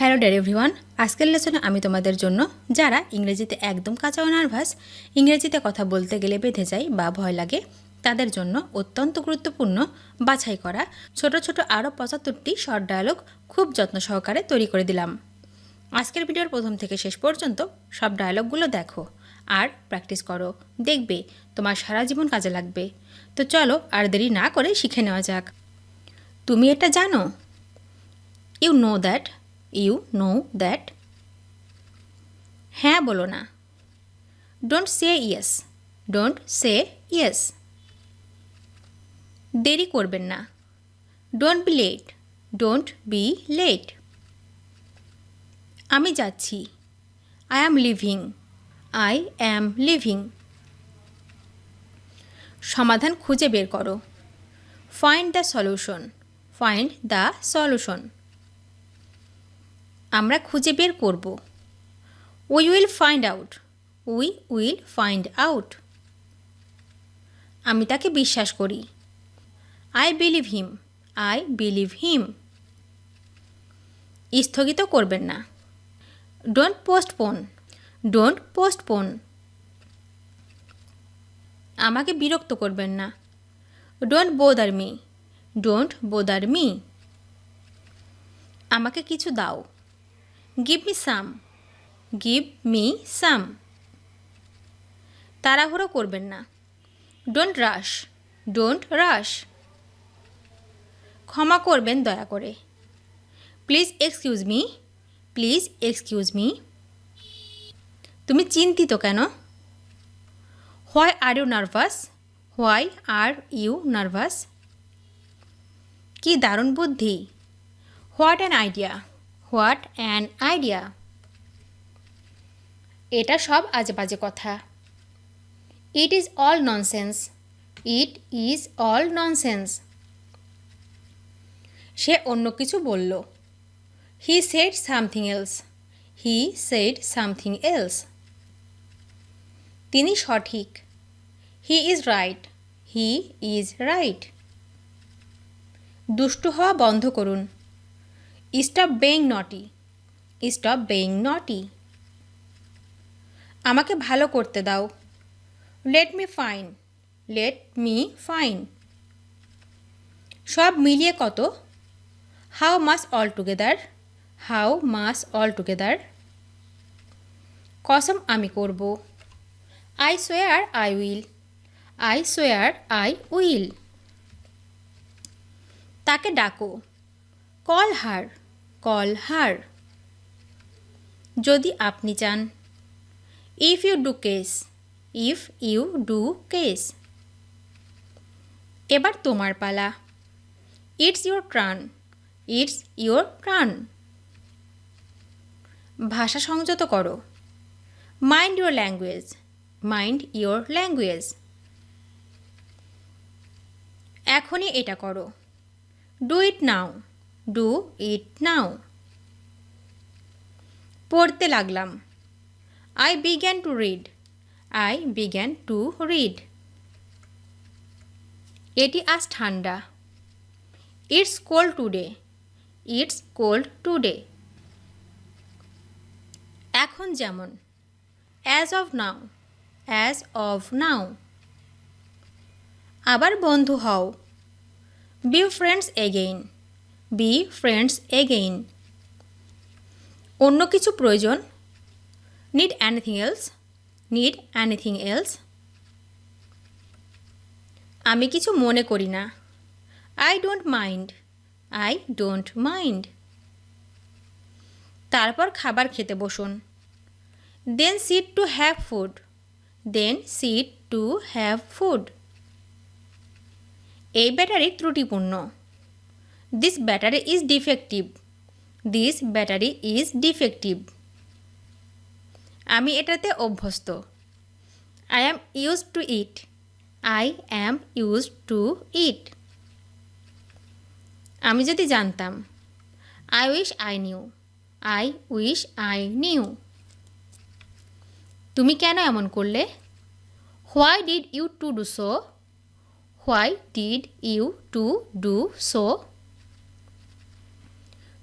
Hello dear everyone, আজকের লেসনে আমি তোমাদের জন্য যারা ইংরেজিতে একদম কাঁচা ও নার্ভাস, ইংরেজিতে কথা বলতে গেলে বেঁধে যায় বা ভয় লাগে, তাদের জন্য অত্যন্ত গুরুত্বপূর্ণ বাছাই করা ছোট ছোট আরও ৭৫টি শর্ট ডায়ালগ খুব যত্ন সহকারে তৈরি করে দিলাম। আজকের ভিডিওর প্রথম থেকে শেষ পর্যন্ত সব ডায়ালগগুলো দেখো আর প্র্যাকটিস করো, দেখবে তোমার সারা জীবন কাজে লাগবে। তো চলো আর দেরি না করে শিখে নেওয়া যাক। তুমি এটা জানো? You know that. You know that. হ্যাঁ বলো না। Don't say yes. Don't say yes. দেরি করবেন না। Don't be late. Don't be late. আমি যাচ্ছি। I am leaving. I am leaving. সমাধান খুঁজে বের করো। Find the solution. Find the solution. আমরা খুঁজে বের করব। We will find out. We will find out. আমি তাকে বিশ্বাস করি। I believe him. I believe him. স্থগিত করবেন না। Don't postpone. Don't postpone. আমাকে বিরক্ত করবেন না। Don't bother me. Don't bother me. আমাকে কিছু দাও। Give me some. Give me some. তাড়াহুড়ো করবেন না। Don't rush. Don't rush. ক্ষমা করবেন দয়া করে। Please excuse me. Please excuse me. তুমি চিন্তিত কেন? Why are you nervous? Why are you nervous? কি দারুণ বুদ্ধি। What an idea. What an idea. এটা সব আজেবাজে কথা। It is all nonsense. It is all nonsense. সে অন্য কিছু বলল। He said something else. He said something else. তিনি সঠিক। He is right. He is right. দুষ্টু হওয়া বন্ধ করুন। Stop being naughty. Stop being naughty. আমাকে ভালো করতে দাও। Let me fine. Let me fine. সব মিলিয়ে কত? How much altogether? How much altogether? কসম আমি করব। I swear I will. I swear I will. তাকে ডাকো। Call her. Call her. যদি আপনি চান। If you do case. If you do case. এবার তোমার পালা। It's your turn. It's your turn. ভাষা সংযত করো। Mind your language. Mind your language. এখনই এটা করো। Do it now. Do it now. পড়তে লাগলাম। I began to read. I began to read. এটি আজ ঠান্ডা। It's cold today. It's cold today. এখন যেমন। As of now. As of now. আবার বন্ধু হও। Be friends again. Be friends again. অন্য কিছু প্রয়োজন। Need anything else? Need anything else? আমি কিছু মনে করি না। I don't mind. I don't mind. তারপর খাবার খেতে বসুন। Then sit to have food. Then sit to have food. এই ব্যাটারি ত্রুটিপূর্ণ। This battery is defective. This battery is defective. আমি এটাতে অভ্যস্ত। I am used to it. I am used to it. আমি যদি জানতাম। I wish I knew. I wish I knew. তুমি কেন এমন করলে? Why did you to do so? Why did you to do so?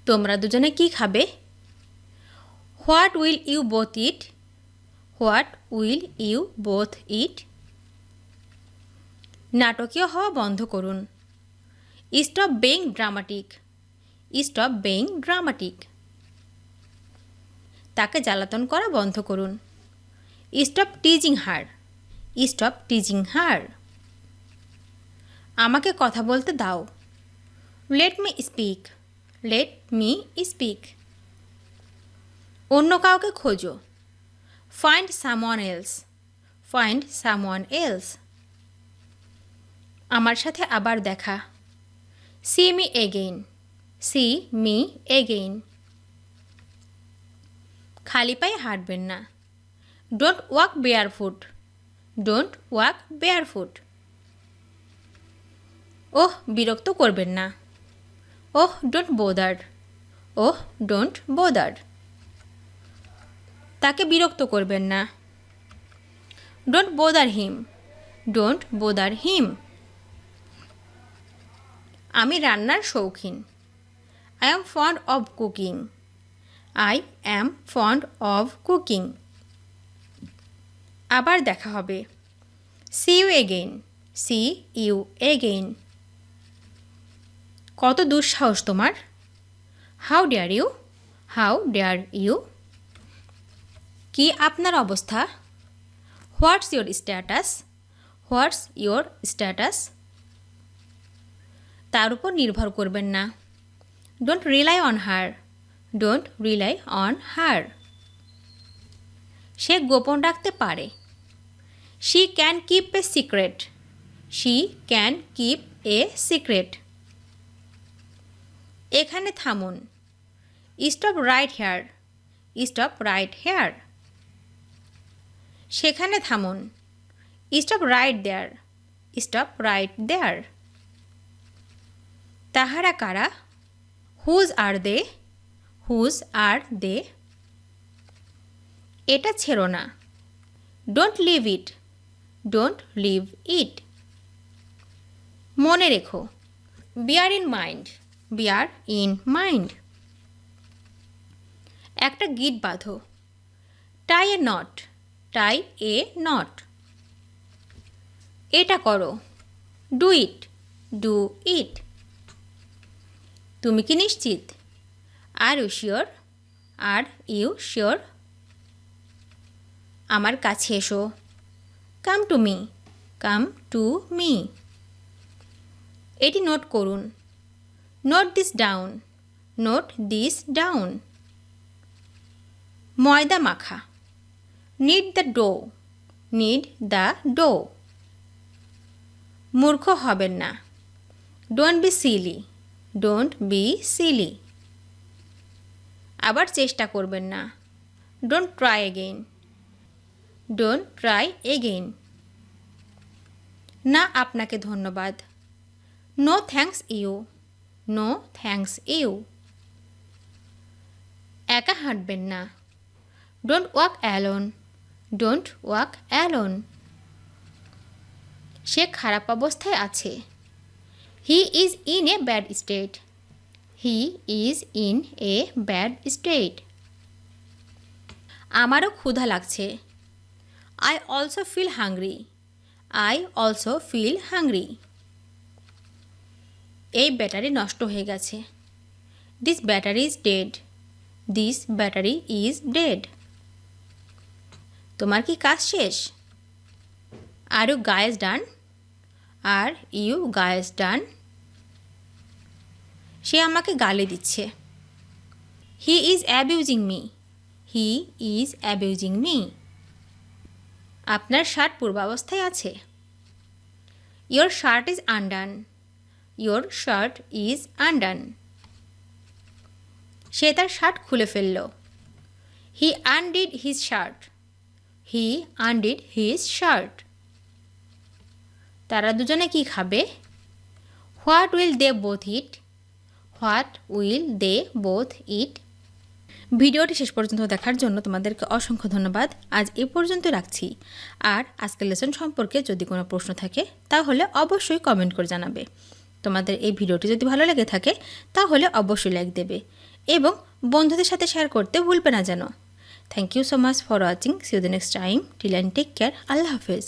তোমরা দুজনে কি খাবে? What will you both eat? What will you both eat? নাটকীয় হওয়া বন্ধ করুন। Stop being dramatic. Stop being dramatic. তাকে জ্বালাতন করা বন্ধ করুন। Stop teasing her. Stop teasing her. আমাকে কথা বলতে দাও। Let me speak. Let me speak. অন্য কাউকে খোঁজো। Find someone else. Find someone else. আমার সাথে আবার দেখা। See me again. See me again. খালি পায়ে হাঁটবেন না। Don't walk barefoot. Don't walk barefoot. Oh, বিরক্ত করবেন না। Oh, don't bother. Oh, don't bother. তাকে বিরক্ত করবেন না। Don't bother him. Don't bother him. আমি রান্নার শৌখিন। I am fond of cooking. I am fond of cooking. আবার দেখা হবে। See you again. See you again. কত দুঃসাহস তোমার? How dare you. How dare you. কি আপনার অবস্থা? What's your status. What's your status. তার উপর নির্ভর করবেন না। Don't rely on her. Don't rely on her. সে গোপন রাখতে পারে। She can keep a secret. She can keep a secret. এখানে থামুন। Stop right here. Stop right here. সেখানে থামুন। Stop right there. Stop right there. তাহারা কারা? Whose are they. Whose are they. এটা ছেড়ো না। Don't leave it. Don't leave it. মনে রেখো। Bear in mind. Bear in mind. একটা গিট বাঁধো। Tie a knot. Tie a not. এটা করো। Do it. Do it. তুমি কি নিশ্চিত? Are you sure. Are you sure. আমার কাছে এসো। Come to me. Come to me. এটি নোট করুন। Note this down. Note this down. ময়দা মাখা। Knead the dough. Knead the dough. মূর্খ হবেন না। Don't be silly. Don't be silly. আবার চেষ্টা করবেন না। Don't try again. Don't try again. না, আপনাকে ধন্যবাদ। No thanks you. No thanks you. একা হাঁটবেন না। Don't walk alone. Don't walk alone. সে খারাপ অবস্থায় আছে। He is in a bad state. He is in a bad state. আমারও ক্ষুধা লাগছে। I also feel hungry. I also feel hungry. এই ব্যাটারি নষ্ট হয়ে গেছে। This battery is dead. This battery is dead. তোমার কি কাজ শেষ? Are you guys done. Are you guys done. সে আমাকে গালি দিচ্ছে। He is abusing me. He is abusing me. আপনার শার্ট পূর্বাবস্থায় আছে। Your shirt is undone. Your shirt is undone. সে তার শার্ট খুলে ফেলল। He undid his shirt. He undid his shirt. তারা দুজনে কি খাবে? What will they both eat. What will they both eat. ভিডিওটি শেষ পর্যন্ত দেখার জন্য তোমাদেরকে অসংখ্য ধন্যবাদ। আজ এ পর্যন্ত রাখছি। আর আজকের লেসন সম্পর্কে যদি কোনো প্রশ্ন থাকে তাহলে অবশ্যই কমেন্ট করে জানাবে। তোমাদের এই ভিডিওটি যদি ভালো লেগে থাকে তাহলে অবশ্যই লাইক দেবে এবং বন্ধুদের সাথে শেয়ার করতে ভুলবে না যেন। Thank you so much for watching. See you the next time. Till and take care. আল্লাহ হাফেজ।